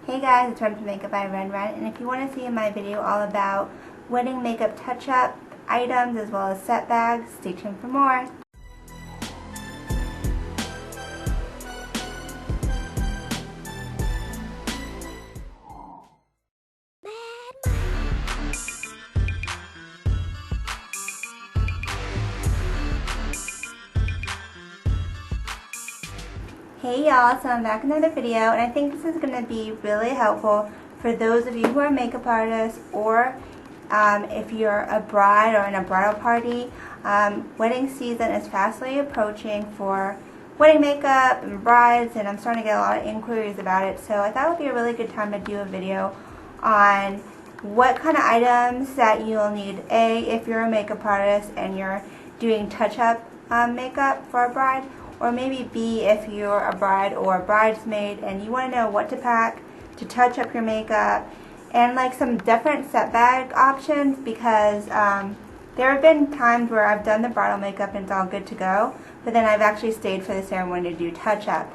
Hey guys, it's Ren from Makeup by Ren, and if you want to see my video all about wedding makeup touch-up items as well as set bags, stay tuned for more. Hey y'all, so I'm back in another video, and I think this is going to be really helpful for those of you who are makeup artists, or if you're a bride or in a bridal party. Wedding season is fastly approaching for wedding makeup and brides, and I'm starting to get a lot of inquiries about it, so I thought it would be a really good time to do a video on what kind of items that you'll need, if you're a makeup artist and you're doing touch-up makeup for a bride, or maybe B, if you're a bride or a bridesmaid and you want to know what to pack to touch up your makeup, and like some different set bag options, because there have been times where I've done the bridal makeup and it's all good to go, but then I've actually stayed for the ceremony to do touch up.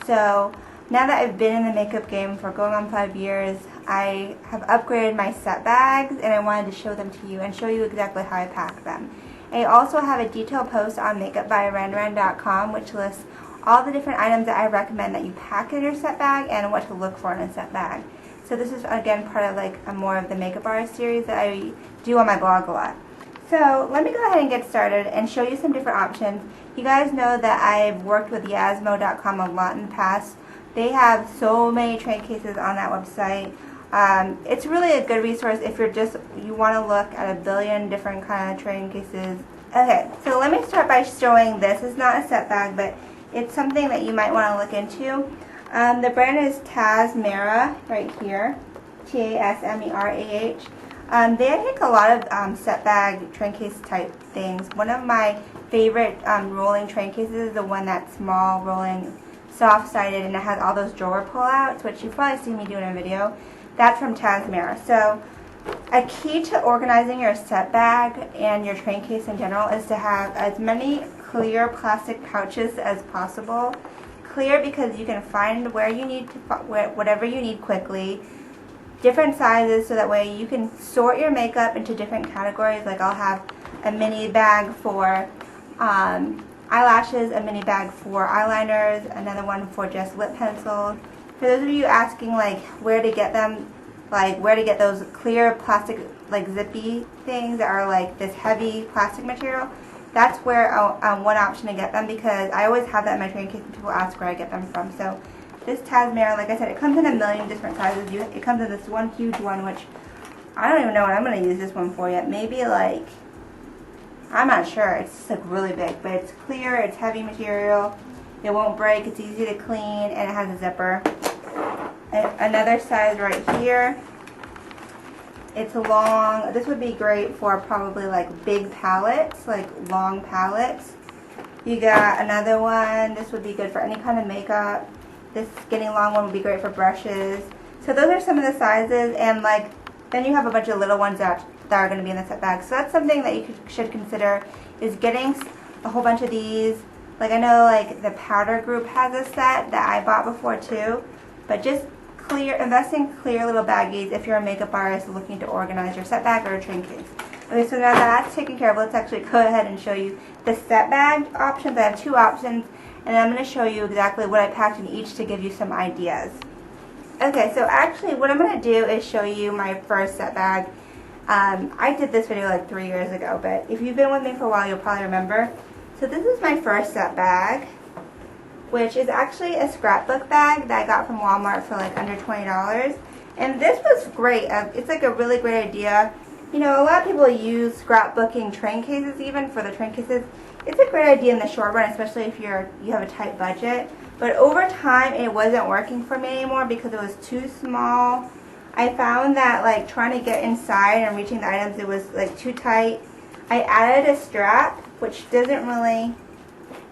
So now that I've been in the makeup game for going on 5 years, I have upgraded my set bags, and I wanted to show them to you and show you exactly how I pack them. I also have a detailed post on makeupbyrenren.com which lists all the different items that I recommend that you pack in your set bag and what to look for in a set bag. So this is again part of like a more of the makeup artist series that I do on my blog a lot. So let me go ahead and get started and show you some different options. You guys know that I've worked with Yasmo.com a lot in the past. They have so many train cases on that website. It's really a good resource if you want to look at a billion different kind of train cases. Okay, so let me start by showing this. It's not a set bag, but it's something that you might want to look into. The brand is Tasmerah right here, Tasmerah. They make a lot of set bag train case type things. One of my favorite rolling train cases is the one that's small, rolling, soft-sided, and it has all those drawer pull-outs, which you've probably seen me do in a video. That's from Tasmerah. So a key to organizing your set bag and your train case in general is to have as many clear plastic pouches as possible. Clear because you can find where you need to whatever you need quickly. Different sizes, so that way you can sort your makeup into different categories. Like I'll have a mini bag for eyelashes, a mini bag for eyeliners, another one for just lip pencils. For those of you asking like where to get them, like where to get those clear plastic like zippy things that are like this heavy plastic material, that's where one option to get them, because I always have that in my train case and people ask where I get them from. So this Tasmerah, like I said, it comes in a million different sizes. It comes in this one huge one, which I don't even know what I'm going to use this one for yet. Maybe like, I'm not sure. It's just like really big, but it's clear, it's heavy material, it won't break, it's easy to clean, and it has a zipper. Another size right here, it's long. This would be great for probably like big palettes, like long palettes. You got another one. This would be good for any kind of makeup. This skinny long one would be great for brushes. So those are some of the sizes, and like then you have a bunch of little ones that are going to be in the set bag. So that's something that you should consider, is getting a whole bunch of these. Like I know like the Powder Group has a set that I bought before too, but just invest in clear little baggies if you're a makeup artist looking to organize your set bag or a train case. Okay, so now that's taken care of, let's actually go ahead and show you the set bag options. I have two options, and I'm going to show you exactly what I packed in each to give you some ideas. Okay, so actually what I'm going to do is show you my first set bag. I did this video like 3 years ago, but if you've been with me for a while, you'll probably remember. So this is my first set bag, which is actually a scrapbook bag that I got from Walmart for like under $20. And this was great. It's like a really great idea. You know, a lot of people use scrapbooking train cases even for the train cases. It's a great idea in the short run, especially if you have a tight budget. But over time, it wasn't working for me anymore because it was too small. I found that like trying to get inside and reaching the items, it was like too tight. I added a strap, which doesn't really,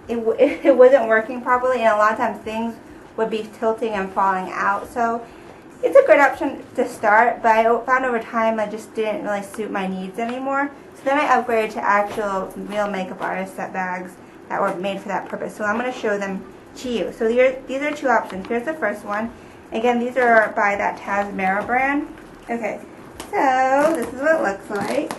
it wasn't working properly, and a lot of times things would be tilting and falling out. So it's a great option to start, but I found over time I just didn't really suit my needs anymore. So then I upgraded to actual real makeup artist set bags that were made for that purpose. So I'm going to show them to you. So these are two options. Here's the first one, Again, these are by that Tasmara brand. Okay, so this is what it looks like.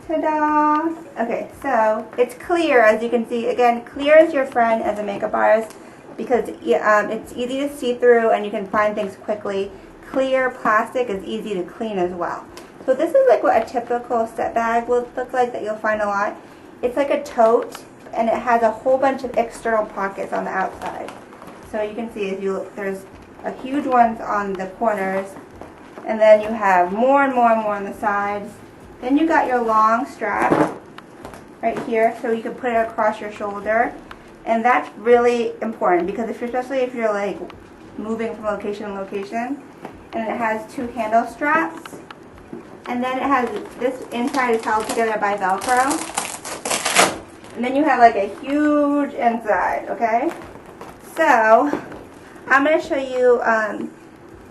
Ta-da! Okay, so it's clear, as you can see. Again, clear is your friend as a makeup artist because it's easy to see through and you can find things quickly. Clear plastic is easy to clean as well. So this is like what a typical set bag will look like that you'll find a lot. It's like a tote and it has a whole bunch of external pockets on the outside. So you can see if you look, there's a huge ones on the corners, and then you have more and more and more on the sides. Then you got your long strap right here, so you can put it across your shoulder, and that's really important because especially if you're like moving from location to location. And it has two handle straps, and then it has this inside is held together by Velcro, and then you have like a huge inside. Okay, so I'm going to show you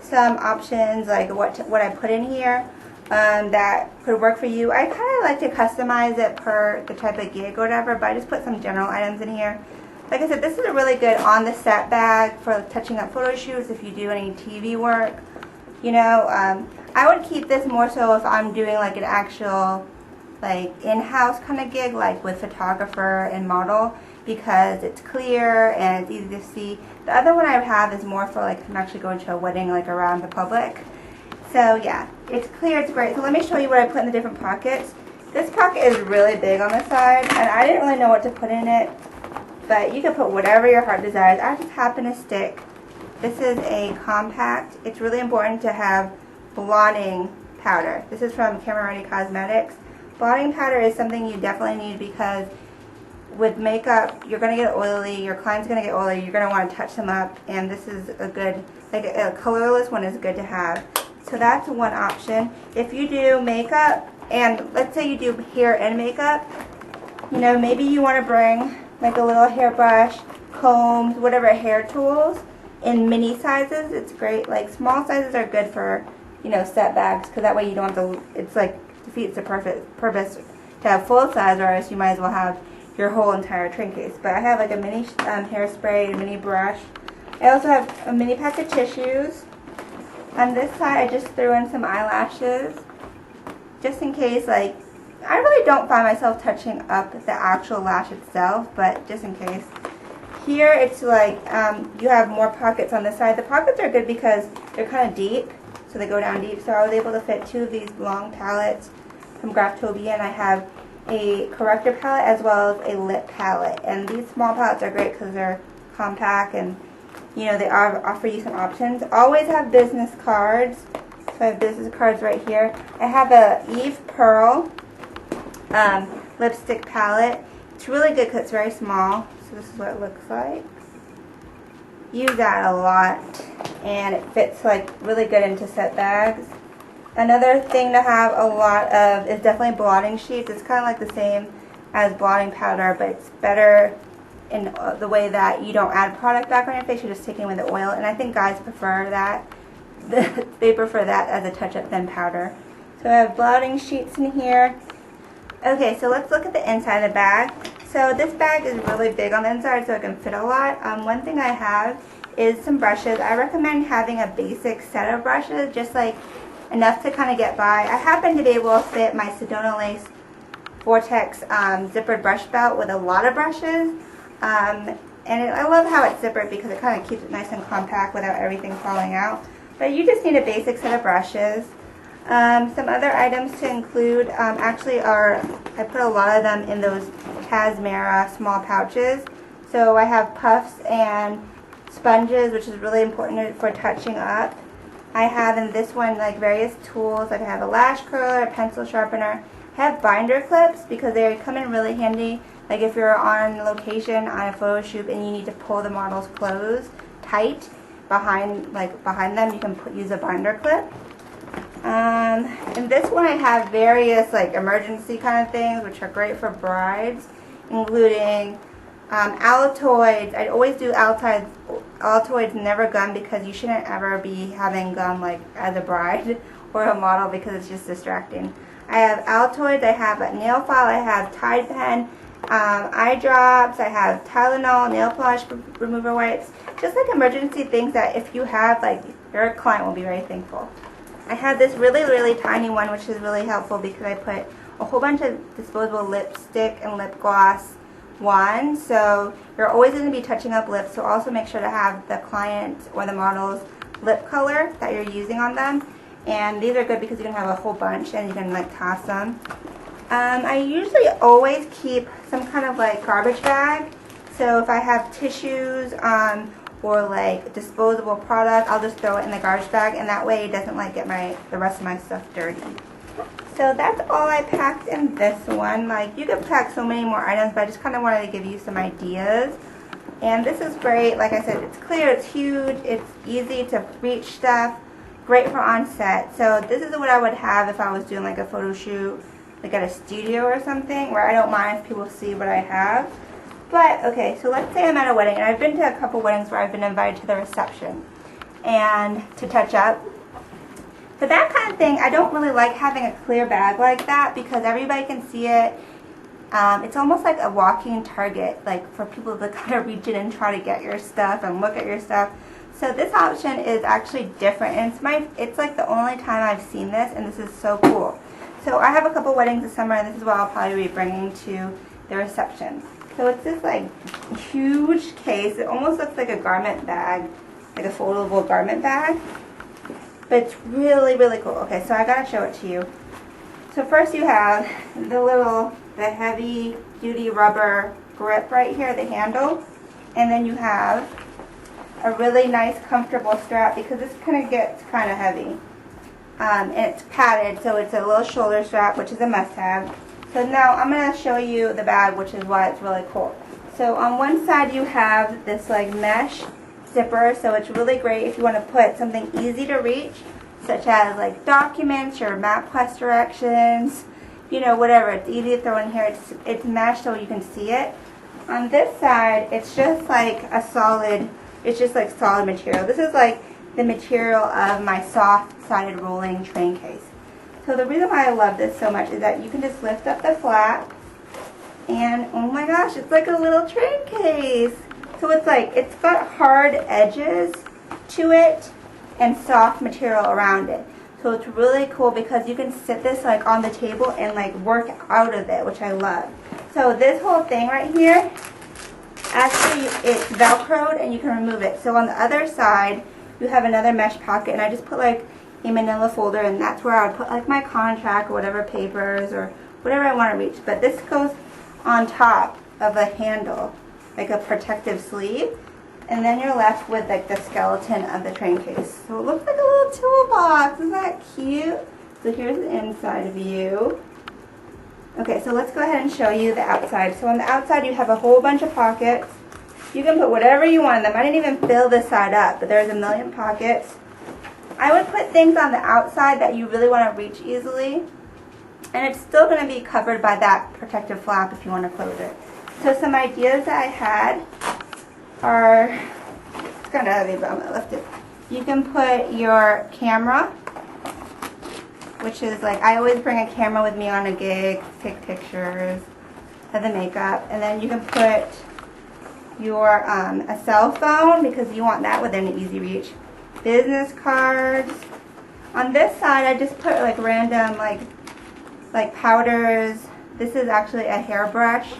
some options like what I put in here that could work for you. I kind of like to customize it per the type of gig or whatever, but I just put some general items in here. Like I said, this is a really good on the set bag for touching up photo shoots if you do any TV work. You know, I would keep this more so if I'm doing like an actual like in-house kind of gig, like with photographer and model, because it's clear and it's easy to see. The other one I have is more for like if I'm actually going to a wedding, like around the public. So yeah, it's clear, it's great. So let me show you what I put in the different pockets. This pocket is really big on the side, and I didn't really know what to put in it, but you can put whatever your heart desires. I just happen to stick. This is a compact. It's really important to have blotting powder. This is from Camera Ready Cosmetics. Blotting powder is something you definitely need because with makeup, you're going to get oily, your client's going to get oily, you're going to want to touch them up, and this is a good, like a colorless one is good to have. So that's one option. If you do makeup, and let's say you do hair and makeup, you know, maybe you want to bring like a little hairbrush, combs, whatever hair tools in mini sizes. It's great. Like small sizes are good for, you know, set bags because that way you don't have to, it's like defeats the perfect purpose to have full size, or else you might as well have your whole entire trin case. But I have like a mini hairspray, a mini brush. I also have a mini pack of tissues. On this side I just threw in some eyelashes just in case, like I really don't find myself touching up the actual lash itself, but just in case. Here it's like you have more pockets on this side. The pockets are good because they're kind of deep, so they go down deep. So I was able to fit two of these long palettes from Graftopia, and I have a corrector palette as well as a lip palette. And these small palettes are great because they're compact and, you know, they offer you some options. Always have business cards. So I have business cards right here. I have a Eve Pearl lipstick palette. It's really good because it's very small. So this is what it looks like. Use that a lot, and it fits like really good into set bags. Another thing to have a lot of is definitely blotting sheets. It's kind of like the same as blotting powder, but it's better in the way that you don't add product back on your face. You're just taking away the oil, and I think guys prefer that. They prefer that as a touch-up than powder. So I have blotting sheets in here. Okay, so let's look at the inside of the bag. So this bag is really big on the inside, so it can fit a lot. One thing I have is some brushes. I recommend having a basic set of brushes, just like enough to kind of get by. I happen to be able to fit my Sedona Lace Vortex zippered brush belt with a lot of brushes. And I love how it's zippered because it kind of keeps it nice and compact without everything falling out. But you just need a basic set of brushes. Some other items to include actually are, I put a lot of them in those Tasmara small pouches. So I have puffs and sponges, which is really important for touching up. I have in this one like various tools. I have a lash curler, a pencil sharpener. I have binder clips because they come in really handy. Like if you're on location on a photo shoot and you need to pull the model's clothes tight behind them, you can use a binder clip. In this one I have various like emergency kind of things which are great for brides, including Altoids. I always do Altoids, never gum, because you shouldn't ever be having gum like as a bride or a model because it's just distracting. I have Altoids, I have a nail file, I have Tide pen, eye drops, I have Tylenol, nail polish remover wipes, just like emergency things that if you have, like, your client will be very thankful. I have this really tiny one, which is really helpful because I put a whole bunch of disposable lipstick and lip gloss wands. So you're always going to be touching up lips, so also make sure to have the client or the model's lip color that you're using on them. And these are good because you can have a whole bunch and you can like toss them. I usually always keep some kind of like garbage bag. So if I have tissues or like disposable product, I'll just throw it in the garbage bag, and that way it doesn't like get the rest of my stuff dirty. So that's all I packed in this one. Like, you could pack so many more items, but I just kind of wanted to give you some ideas. And this is great. Like I said, it's clear, it's huge, it's easy to reach stuff, great for on set. So this is what I would have if I was doing like a photo shoot, like at a studio or something, where I don't mind if people see what I have. But, okay, so let's say I'm at a wedding, and I've been to a couple weddings where I've been invited to the reception and to touch up. For that kind of thing, I don't really like having a clear bag like that because everybody can see it. It's almost like a walking target, like for people to kind of reach in and try to get your stuff and look at your stuff. So this option is actually different, and it's like the only time I've seen this, and this is so cool. So I have a couple weddings this summer, and this is what I'll probably be bringing to the reception. So it's this like huge case. It almost looks like a garment bag, like a foldable garment bag. But it's really cool. Okay, so I gotta show it to you. So first you have the heavy duty rubber grip right here, the handle. And then you have a really nice comfortable strap because this kind of gets kind of heavy. And it's padded, so it's a little shoulder strap, which is a must-have. So now I'm going to show you the bag, which is why it's really cool. So on one side you have this like mesh zipper, so it's really great if you want to put something easy to reach, such as like documents or MapQuest directions, you know, whatever. It's easy to throw in here. It's meshed so you can see it. On this side, it's just like solid material. This is like the material of my soft-sided rolling train case. So the reason why I love this so much is that you can just lift up the flap, and oh my gosh, it's like a little train case. So it's got hard edges to it and soft material around it. So it's really cool because you can sit this like on the table and like work out of it, which I love. So this whole thing right here, actually it's Velcroed and you can remove it. So on the other side, you have another mesh pocket, and I just put like a manila folder, and that's where I would put like my contract or whatever papers or whatever I want to reach. But this goes on top of a handle, like a protective sleeve, and then you're left with like the skeleton of the train case. So it looks like a little toolbox. Isn't that cute? So here's the inside view. Okay, so let's go ahead and show you the outside. So on the outside you have a whole bunch of pockets. You can put whatever you want in them. I didn't even fill this side up, but there's a million pockets. I would put things on the outside that you really want to reach easily, and it's still going to be covered by that protective flap if you want to close it. So some ideas that I had are, it's kind of heavy, but I'm going to lift it. You can put your camera, which is like, I always bring a camera with me on a gig, take pictures of the makeup, and then you can put your a cell phone because you want that within easy reach. Business cards. On this side, I just put like random like powders. This is actually a hairbrush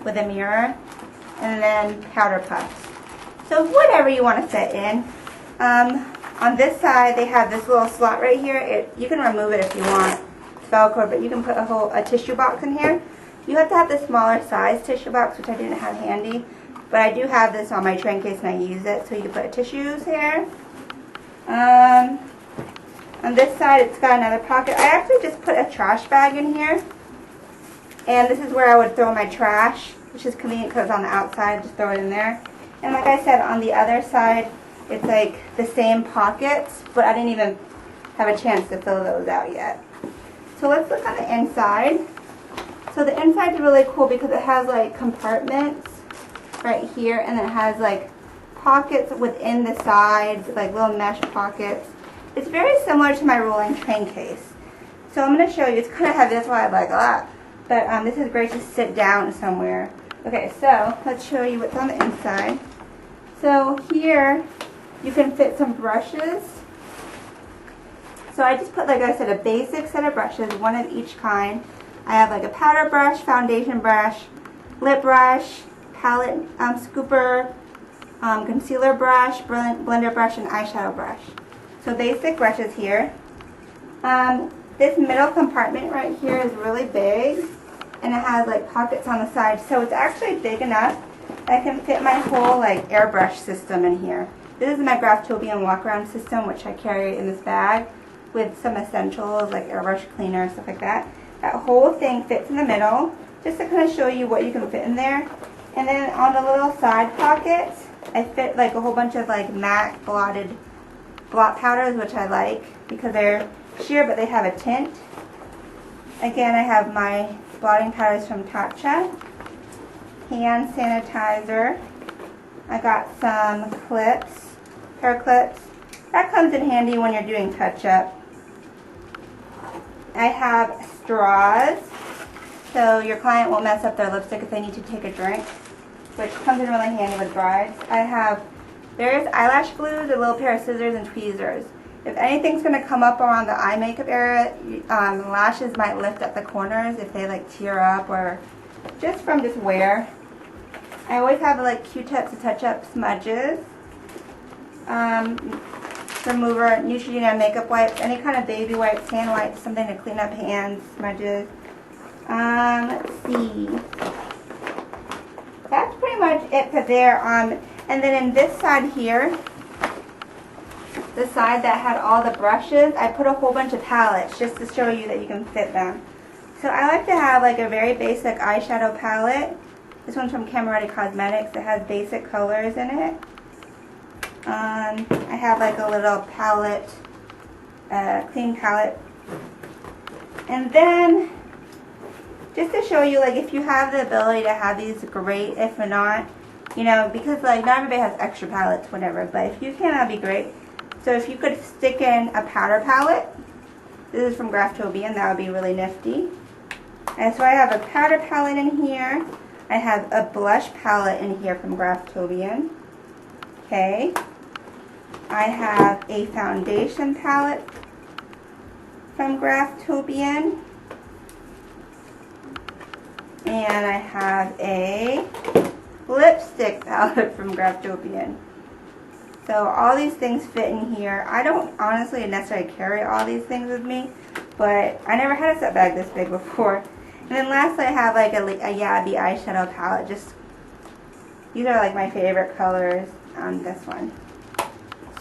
with a mirror, and then powder puffs. So whatever you want to fit in. On this side, they have this little slot right here. You can remove it if you want. It's Velcro, but you can put a tissue box in here. You have to have the smaller size tissue box, which I didn't have handy, but I do have this on my train case and I use it. So you can put tissues here. On this side, it's got another pocket. I actually just put a trash bag in here, and this is where I would throw my trash, which is convenient because it's on the outside. Just throw it in there. And like I said, on the other side, it's like the same pockets, but I didn't even have a chance to fill those out yet. So let's look on the inside. So the inside is really cool because it has like compartments right here, and then it has like pockets within the sides, like little mesh pockets. It's very similar to my rolling train case. So I'm going to show you. It's kind of heavy, that's why I like that. but this is great to sit down somewhere. Okay, so let's show you what's on the inside. So here you can fit some brushes. So I just put, like I said, a basic set of brushes, one of each kind. I have like a powder brush, foundation brush, lip brush, palette scooper, concealer brush, blender brush, and eyeshadow brush. So basic brushes here. This middle compartment right here is really big, and it has like pockets on the side, so it's actually big enough that I can fit my whole like airbrush system in here. This is my Graftobian walk-around system, which I carry in this bag with some essentials like airbrush cleaner, stuff like that. That whole thing fits in the middle, just to kind of show you what you can fit in there. And then on the little side pockets, I fit like a whole bunch of like matte blot powders, which I like because they're sheer but they have a tint. Again, I have my blotting powders from Tatcha, hand sanitizer. I got some clips, hair clips. That comes in handy when you're doing touch-up. I have straws, so your client won't mess up their lipstick if they need to take a drink, which comes in really handy with brides. I have various eyelash glues, a little pair of scissors, and tweezers. If anything's going to come up around the eye makeup area, lashes might lift at the corners if they like tear up or just from just wear. I always have like Q-tips to touch up smudges. Remover, Neutrogena makeup wipes, any kind of baby wipes, hand wipes, something to clean up hands, smudges. Let's see. That's pretty much it for there. And then in this side here, the side that had all the brushes, I put a whole bunch of palettes just to show you that you can fit them. So I like to have like a very basic eyeshadow palette. This one's from Camerati Cosmetics. It has basic colors in it. I have like a little palette, clean palette. And then, just to show you, like if you have the ability to have these, great. If not, you know, because like not everybody has extra palettes, whatever. But if you can, that'd be great. So if you could stick in a powder palette, this is from Graftobian, that would be really nifty. And so I have a powder palette in here. I have a blush palette in here from Graftobian. Okay. I have a foundation palette from Graftobian. And I have a lipstick palette from Graftobian. So all these things fit in here. I don't honestly necessarily carry all these things with me, but I never had a set bag this big before. And then lastly, I have like a Yabi eyeshadow palette. Just these are like my favorite colors on this one.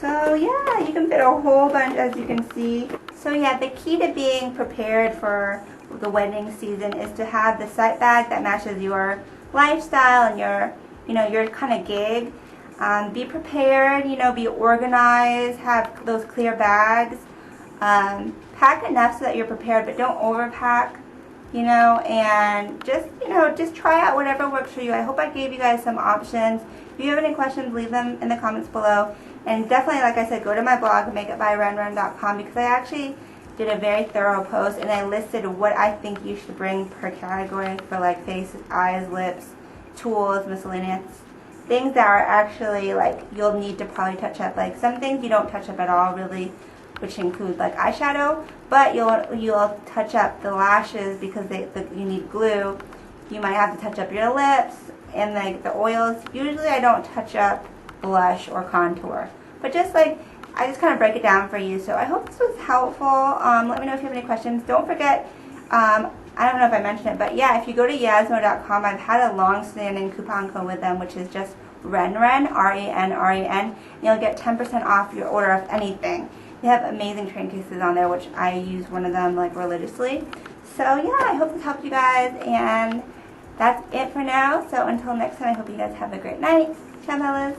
So yeah, you can fit a whole bunch, as you can see. So yeah, the key to being prepared for the wedding season is to have the site bag that matches your lifestyle and your, you know, your kind of gig. Be prepared, you know, be organized, have those clear bags. Pack enough so that you're prepared, but don't overpack, you know, and just, you know, just try out whatever works for you. I hope I gave you guys some options. If you have any questions, leave them in the comments below. And definitely, like I said, go to my blog, makeupbyrenren.com, because I actually did a very thorough post and I listed what I think you should bring per category for like face, eyes, lips, tools, miscellaneous. Things that are actually like you'll need to probably touch up. Like some things you don't touch up at all really, which include like eyeshadow, but you'll touch up the lashes because you need glue. You might have to touch up your lips and like the oils. Usually I don't touch up blush or contour, but just like I just kind of break it down for you. So I hope this was helpful. Let me know if you have any questions. Don't forget, I don't know if I mentioned it, but yeah, if you go to Yasmo.com, I've had a long-standing coupon code with them, which is just RENREN, R-E-N-R-E-N. You'll get 10% off your order of anything. They have amazing train cases on there, which I use one of them like religiously. So yeah, I hope this helped you guys, and that's it for now. So until next time, I hope you guys have a great night. Ciao, Bellas.